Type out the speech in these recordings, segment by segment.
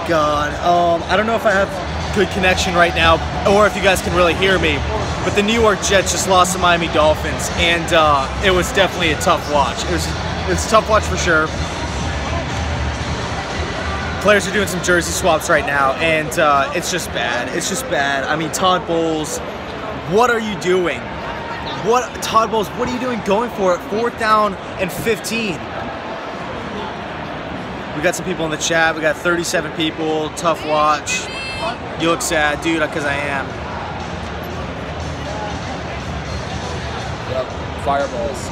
God. I don't know if I have good connection right now, or if you guys can really hear me, but the New York Jets just lost to Miami Dolphins, and it was definitely a tough watch. It was a tough watch for sure. Players are doing some jersey swaps right now, and it's just bad. It's just bad. I mean, Todd Bowles, what are you doing? Todd Bowles, what are you doing going for it? 4th down and 15. We got some people in the chat. We got 37 people. Tough watch. You look sad, dude, because I am. Yep, fireballs.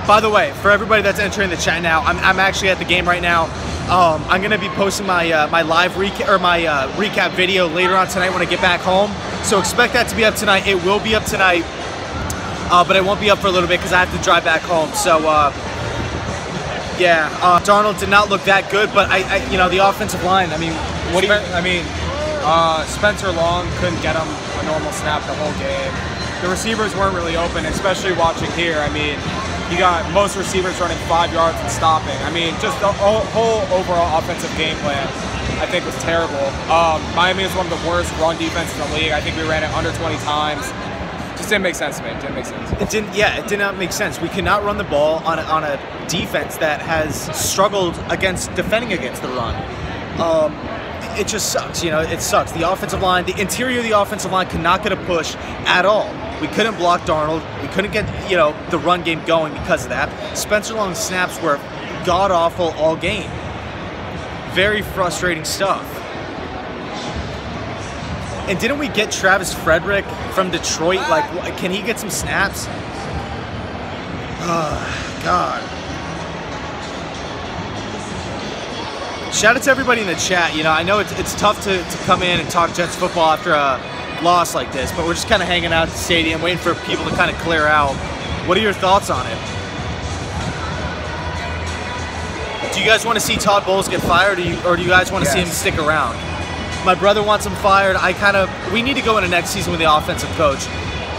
By the way, for everybody that's entering the chat now, I'm actually at the game right now. I'm gonna be posting my my live recap or my recap video later on tonight when I get back home. So expect that to be up tonight. It will be up tonight, but it won't be up for a little bit because I have to drive back home. So yeah, Darnold did not look that good, but I you know, the offensive line. I mean, Spencer Long couldn't get him a normal snap the whole game. The receivers weren't really open, especially watching here. I mean, you got most receivers running 5 yards and stopping. I mean, just the whole overall offensive game plan, I think, was terrible. Miami is one of the worst run defenses in the league. I think we ran it under 20 times. Just didn't make sense to me. It didn't make sense. It didn't. Yeah, it did not make sense. We cannot run the ball on a defense that has struggled defending against the run. It just sucks. You know, it sucks. The offensive line, the interior of the offensive line, could not get a push at all. We couldn't block Darnold. We couldn't get, you know, the run game going because of that. Spencer Long's snaps were god awful all game. Very frustrating stuff. And didn't we get Travis Frederick from Detroit? Like, can he get some snaps? Oh, God. Shout out to everybody in the chat. You know, I know it's tough to come in and talk Jets football after a loss like this, but we're just kind of hanging out at the stadium, waiting for people to kind of clear out. What are your thoughts on it? Do you guys want to see Todd Bowles get fired, or do you guys want to see him stick around? My brother wants him fired. We need to go into next season with the offensive coach.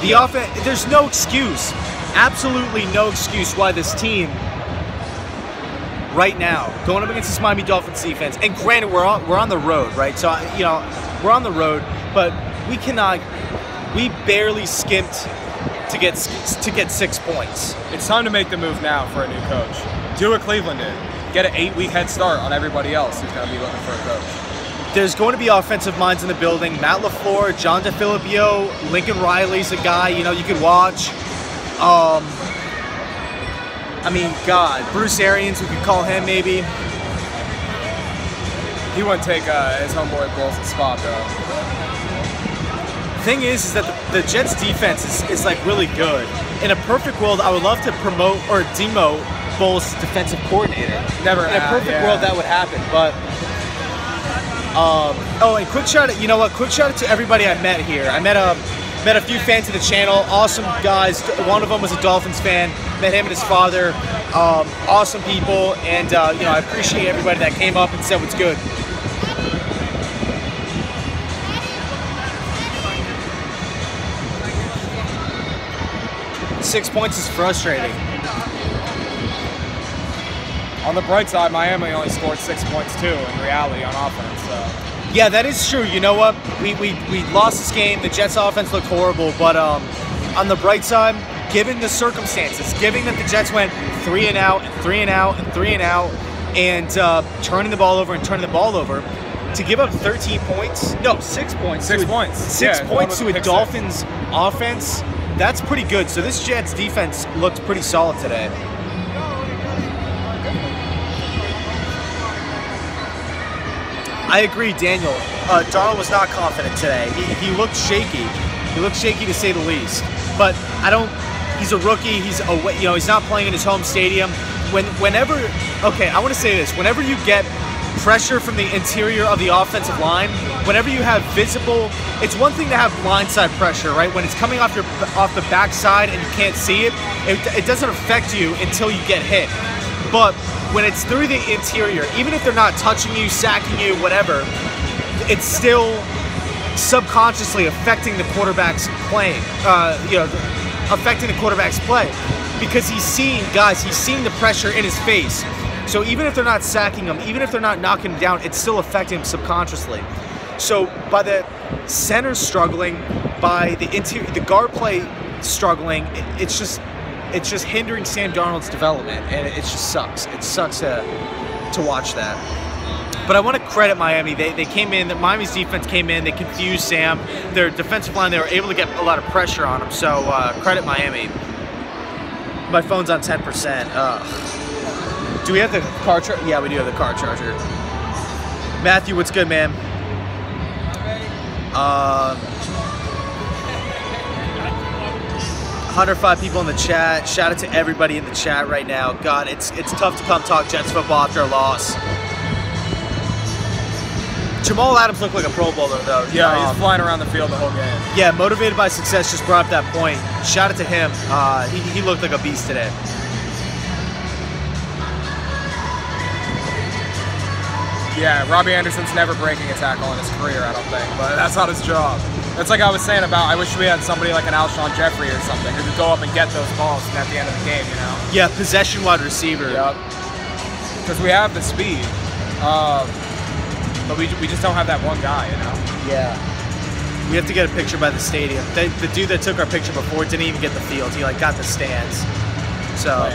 There's no excuse, absolutely no excuse why this team right now, going up against this Miami Dolphins defense, and granted, we're on the road, right? So, you know, we're on the road, but we barely skimped to get 6 points. It's time to make the move now for a new coach. Do what Cleveland did. Get an 8-week head start on everybody else who's going to be looking for a coach. There's going to be offensive minds in the building. Matt LaFleur, John DeFilippo, Lincoln Riley's a guy, you know, you could watch. I mean, God, Bruce Arians, we could call him maybe. He wouldn't take his homeboy Bowles' spot, though. Thing is that the Jets defense is like really good. In a perfect world, I would love to promote or demote Bowles' defensive coordinator. Never. In a perfect world, that would happen, but. Oh, and quick shout out, you know what? Quick shout out to everybody I met here. I met a few fans of the channel, awesome guys. One of them was a Dolphins fan. Met him and his father. Awesome people, and you know, I appreciate everybody that came up and said what's good. Six points is frustrating. On the bright side, Miami only scored 6 points too in reality on offense. So. Yeah, that is true. You know what? We lost this game. The Jets offense looked horrible, but on the bright side, given the circumstances, given that the Jets went 3 and out and 3 and out and 3 and out, and turning the ball over, to give up 13 points, no, 6 points. 6 points. 6 points to a Dolphins offense. That's pretty good. So this Jets defense looked pretty solid today. I agree, Daniel. Darnold was not confident today. He looked shaky. He looked shaky to say the least. But he's a rookie. He's not playing in his home stadium. Okay, I want to say this. Whenever you get pressure from the interior of the offensive line, whenever you have visible, it's one thing to have blindside pressure, right? When it's coming off the backside and you can't see it doesn't affect you until you get hit. But when it's through the interior, even if they're not touching you, sacking you, whatever, it's still subconsciously affecting the quarterback's playing, affecting the quarterback's play. Because he's seeing the pressure in his face. So even if they're not sacking him, even if they're not knocking him down, it's still affecting him subconsciously. So by the center struggling, by the interior, the guard play struggling, it's just hindering Sam Darnold's development, and it just sucks. It sucks to watch that. But I want to credit Miami. They came in. Miami's defense came in. They confused Sam. Their defensive line, they were able to get a lot of pressure on him. So credit Miami. My phone's on 10%. Do we have the car charger? Yeah, we do have the car charger. Matthew, what's good, man? 105 people in the chat. Shout out to everybody in the chat right now. God, it's tough to come talk Jets football after a loss. Jamal Adams looked like a Pro Bowler, though. Yeah, he's flying around the field the whole game. Yeah, motivated by success, just brought up that point. Shout out to him. He looked like a beast today. Yeah, Robbie Anderson's never breaking a tackle in his career, I don't think, but that's not his job. That's like I was saying about, I wish we had somebody like an Alshon Jeffrey or something who could go up and get those balls at the end of the game, you know? Yeah, possession wide receiver. Yep. Because we have the speed. But we just don't have that one guy, you know? Yeah. We have to get a picture by the stadium. The dude that took our picture before didn't even get the field. He like got the stands. So,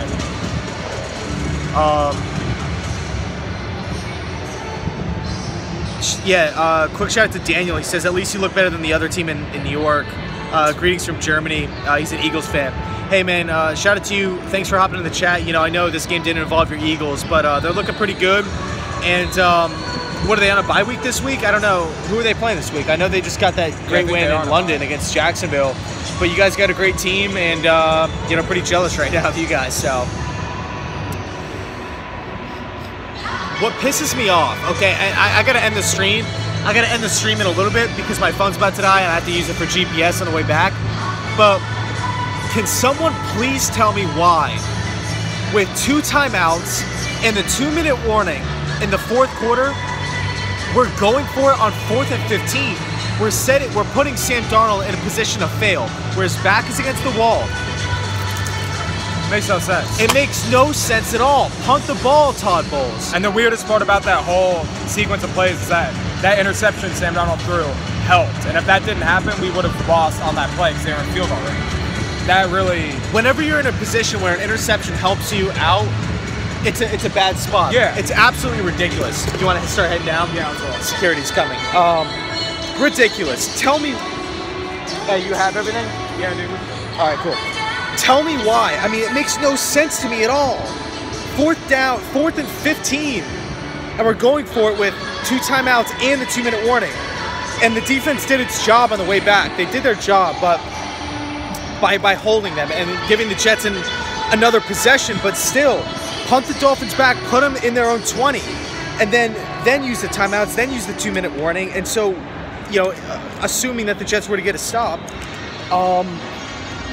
yeah, quick shout out to Daniel. He says, at least you look better than the other team in New York. Greetings from Germany. He's an Eagles fan. Hey, man, shout out to you. Thanks for hopping in the chat. You know, I know this game didn't involve your Eagles, but they're looking pretty good. And what are they on a bye week this week? I don't know. Who are they playing this week? I know they just got that great win in London against Jacksonville. But you guys got a great team, and, you know, pretty jealous right now of you guys, so. What pisses me off, okay, I got to end the stream. I got to end the stream in a little bit because my phone's about to die, and I have to use it for GPS on the way back. But can someone please tell me why, with 2 timeouts and the 2-minute warning in the 4th quarter, we're going for it on 4th and 15. We're putting Sam Darnold in a position to fail, where his back is against the wall. Makes no sense. It makes no sense at all. Punt the ball, Todd Bowles. And the weirdest part about that whole sequence of plays is that interception Sam Darnold threw helped. And if that didn't happen, we would have lost on that play because they were in field already. That really... Whenever you're in a position where an interception helps you out, it's a bad spot. Yeah. It's absolutely ridiculous. You want to start heading down? Yeah, let's go. Security's coming. Ridiculous. Tell me... Hey, you have everything? Yeah, dude. All right, cool. Tell me why. I mean, it makes no sense to me at all. 4th down, 4th and 15, and we're going for it with 2 timeouts and the 2-minute warning. And the defense did its job on the way back. They did their job, but by holding them and giving the Jets another possession, but still, punt the Dolphins back, put them in their own 20, and then use the timeouts, then use the 2-minute warning. And so, you know, assuming that the Jets were to get a stop,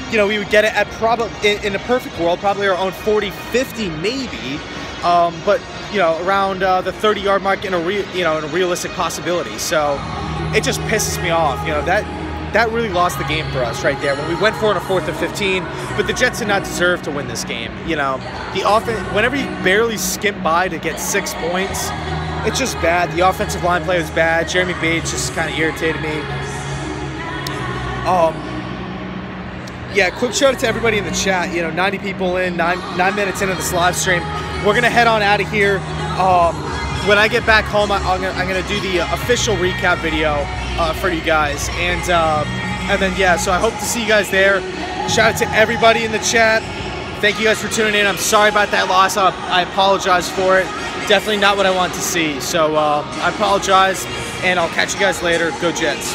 you know, we would get it at probably, in a perfect world, probably our own 40, 50 maybe, but, you know, around the 30-yard mark in a realistic possibility. So it just pisses me off. You know, that really lost the game for us right there when we went for it on 4th and 15, but the Jets did not deserve to win this game. You know, the offense, whenever you barely skip by to get 6 points, it's just bad. The offensive line play was bad. Jeremy Bates just kind of irritated me. Yeah, quick shout out to everybody in the chat. You know, 90 people in, 9 minutes into this live stream. We're gonna head on out of here. When I get back home, I'm gonna do the official recap video for you guys, and then yeah. So I hope to see you guys there. Shout out to everybody in the chat. Thank you guys for tuning in. I'm sorry about that loss. I apologize for it. Definitely not what I want to see. So I apologize, and I'll catch you guys later. Go Jets.